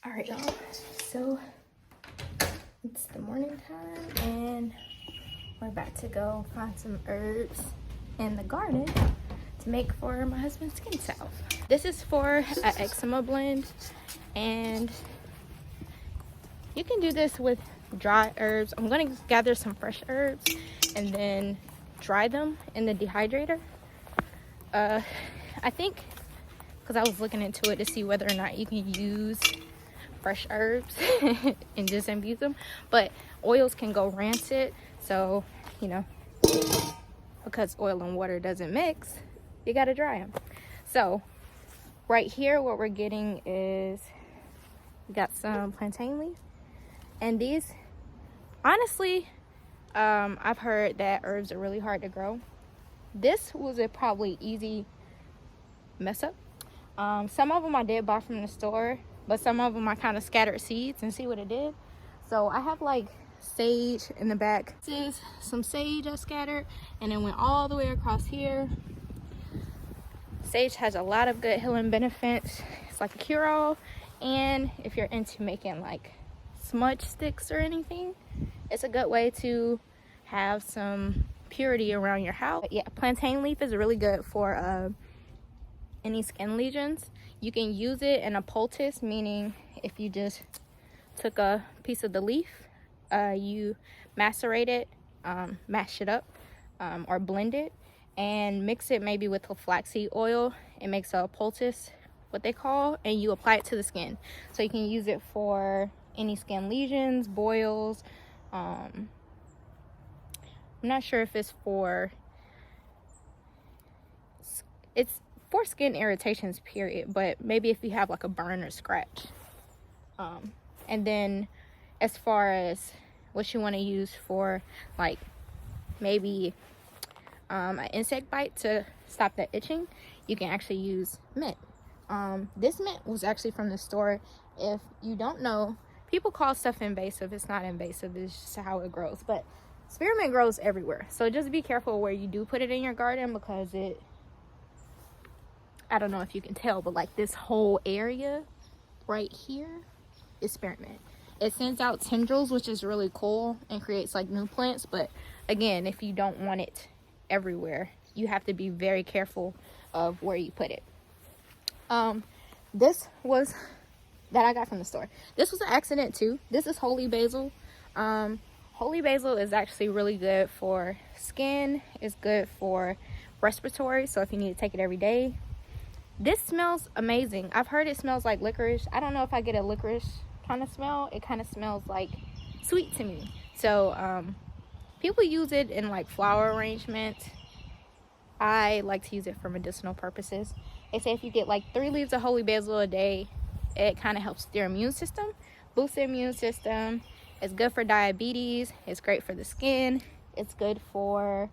All right, y'all. So it's the morning time, and we're about to go find some herbs in the garden to make for my husband's skin salve. This is for an eczema blend, and you can do this with dry herbs. I'm gonna gather some fresh herbs and then dry them in the dehydrator. I think because I was looking into it to see whether or not you can use fresh herbs and just infuse them, but oils can go rancid, so you know, because oil and water doesn't mix, you got to dry them. So right here what we're getting is we got some plantain leaves, and these honestly I've heard that herbs are really hard to grow. This was a probably easy mess up. Some of them I did buy from the store, but some of them I kind of scattered seeds and see what it did. So I have like sage in the back. This is some sage I scattered, and it went all the way across here. Sage has a lot of good healing benefits. It's like a cure-all, and if you're into making like smudge sticks or anything, it's a good way to have some purity around your house. But yeah, plantain leaf is really good for any skin lesions. You can use it in a poultice, meaning if you just took a piece of the leaf, you macerate it, mash it up, or blend it and mix it maybe with a flaxseed oil. It makes a poultice, what they call, and you apply it to the skin. So you can use it for any skin lesions, boils. I'm not sure if it's for skin irritations period, but maybe if you have like a burn or scratch. And then as far as what you want to use for like maybe an insect bite to stop that itching, you can actually use mint. This mint was actually from the store. If you don't know, people call stuff invasive. It's not invasive, it's just how it grows, but spearmint grows everywhere, so just be careful where you do put it in your garden, because I don't know if you can tell, but like this whole area right here is spearmint. It sends out tendrils, which is really cool, and creates like new plants. But again, if you don't want it everywhere, you have to be very careful of where you put it. This was that I got from the store. This was an accident too. This is holy basil. Holy basil is actually really good for skin. It's good for respiratory, so if you need to take it every day. This smells amazing. I've heard it smells like licorice. I don't know if I get a licorice kind of smell. It kind of smells like sweet to me. So people use it in like flower arrangements. I like to use it for medicinal purposes. They say if you get like 3 leaves of holy basil a day, it kind of helps your immune system, boost the immune system. It's good for diabetes. It's great for the skin. It's good for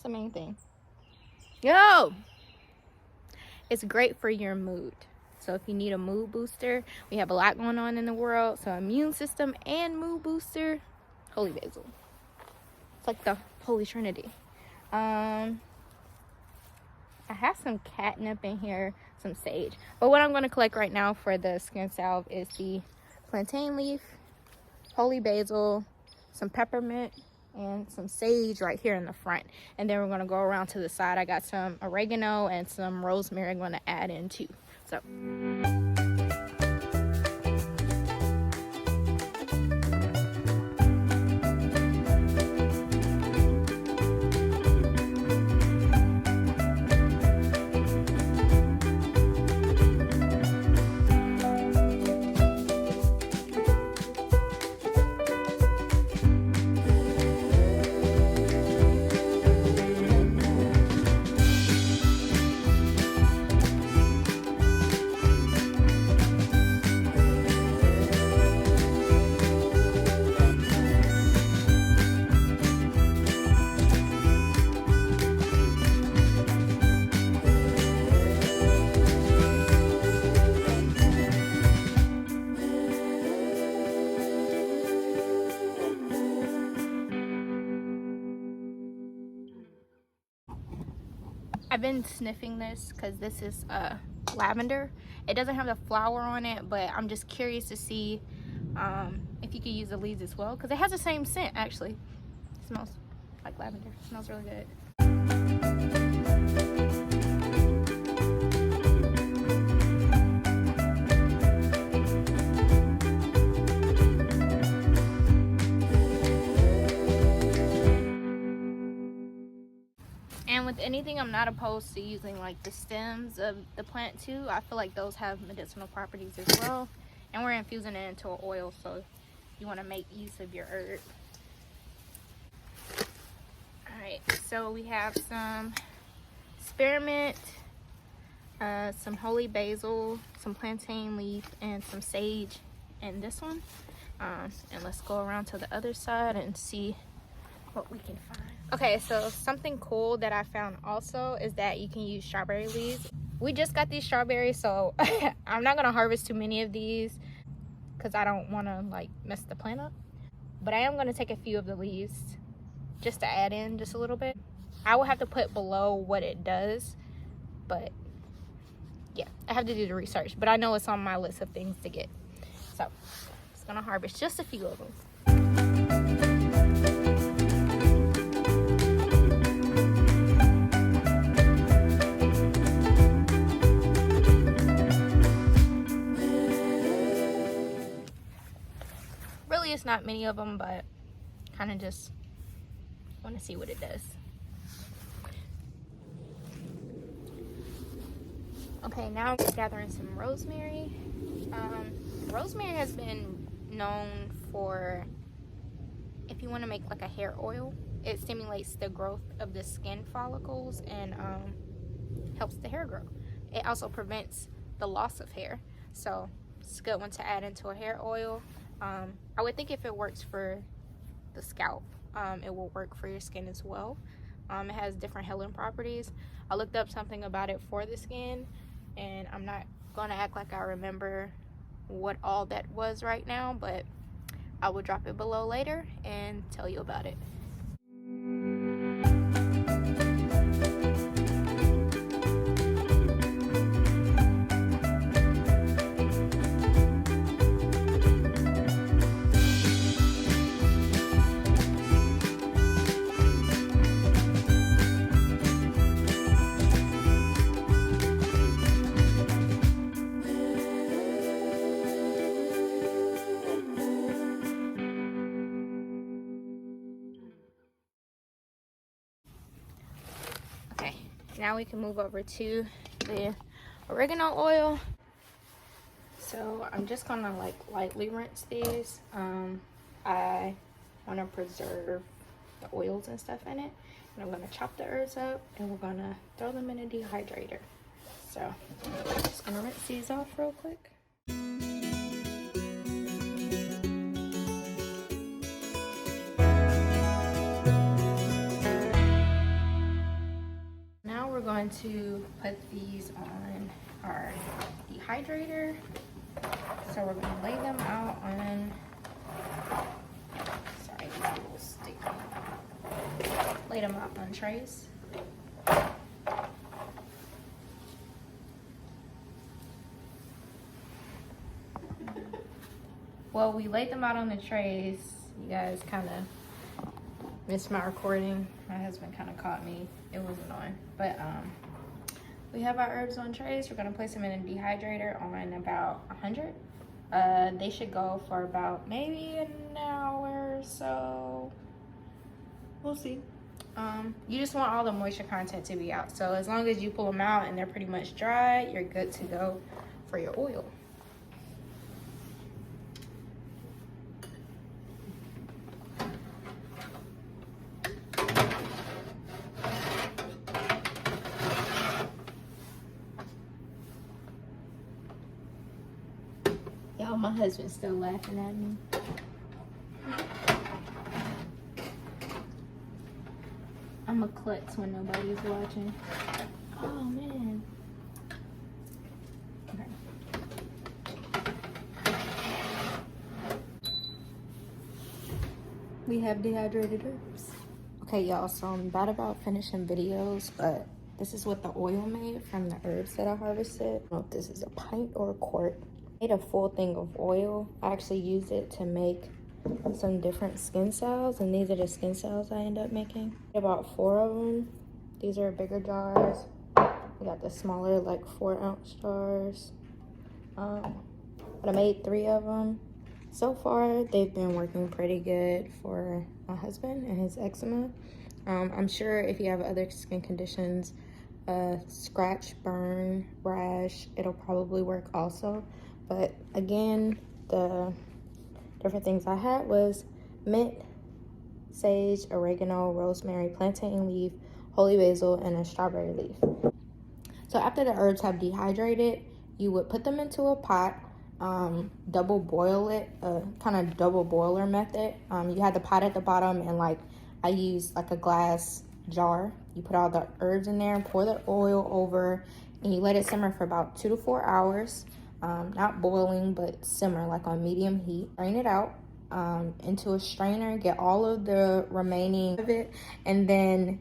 the main thing. It's great for your mood. So if you need a mood booster, we have a lot going on in the world. So immune system and mood booster, holy basil. It's like the holy trinity. I have some catnip in here, some sage. But what I'm going to collect right now for the skin salve is the plantain leaf, holy basil, some peppermint, and some sage right here in the front. And then we're going to go around to the side. I got some oregano and some rosemary I'm going to add in too. So I've been sniffing this because this is lavender. It doesn't have the flower on it, but I'm just curious to see if you could use the leaves as well, because it has the same scent actually. It smells like lavender. It smells really good. And with anything, I'm not opposed to using like the stems of the plant too. I feel like those have medicinal properties as well. And we're infusing it into an oil, so you want to make use of your herb. Alright, so we have some spearmint, some holy basil, some plantain leaf, and some sage in this one. And let's go around to the other side and see what we can find. Okay, so something cool that I found also is that you can use strawberry leaves. We just got these strawberries, so I'm not gonna harvest too many of these because I don't want to like mess the plant up. But I am gonna take a few of the leaves just to add in just a little bit. I will have to put below what it does, but yeah, I have to do the research. But I know it's on my list of things to get, so I'm just gonna harvest just a few of them. Really, it's not many of them, but kind of just want to see what it does. Okay, now I'm gathering some rosemary. Rosemary has been known for, if you want to make like a hair oil, it stimulates the growth of the skin follicles and helps the hair grow. It also prevents the loss of hair, so it's a good one to add into a hair oil. I would think if it works for the scalp, it will work for your skin as well. It has different healing properties. I looked up something about it for the skin, and I'm not going to act like I remember what all that was right now, but I will drop it below later and tell you about it. Now we can move over to the oregano oil. So I'm just gonna like lightly rinse these. I want to preserve the oils and stuff in it, and I'm gonna chop the herbs up and we're gonna throw them in a dehydrator. So I'm just gonna rinse these off real quick. We're going to put these on our dehydrator. So we're going to lay them out on, sorry, these are a little sticky. Lay them out on trays. Well, we laid them out on the trays. You guys kind of missed my recording. My husband kind of caught me. It was annoying, but we have our herbs on trays. We're gonna place them in a dehydrator on about 100. They should go for about maybe an hour or so. We'll see. You just want all the moisture content to be out. So as long as you pull them out and they're pretty much dry, you're good to go for your oil. Y'all, my husband's still laughing at me. I'm a klutz when nobody's watching. Oh man. Okay. We have dehydrated herbs. Okay, y'all, so I'm about finishing videos, but This is what the oil made from the herbs that I harvested. I don't know if this is a pint or a quart. I made a full thing of oil. I actually used it to make some different skin cells, and these are the skin cells I end up making. About 4 of them. These are bigger jars. We got the smaller, like 4-ounce jars. But I made 3 of them. So far, they've been working pretty good for my husband and his eczema. I'm sure if you have other skin conditions, scratch, burn, rash, it'll probably work also. But again, the different things I had was mint, sage, oregano, rosemary, plantain leaf, holy basil, and a strawberry leaf. So after the herbs have dehydrated, you would put them into a pot, double boil it, kind of double boiler method. You had the pot at the bottom, and like I used like a glass jar. You put all the herbs in there and pour the oil over, and you let it simmer for about 2 to 4 hours. Not boiling, but simmer like on medium heat. Drain it out into a strainer, get all of the remaining of it, and then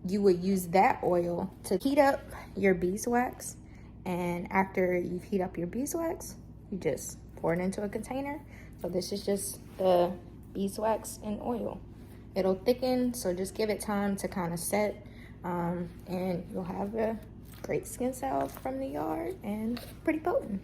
you would use that oil to heat up your beeswax. And after you heat up your beeswax, you just pour it into a container. So this is just the beeswax and oil. It'll thicken, so just give it time to kind of set, and you'll have a great skin salve from the yard and pretty potent.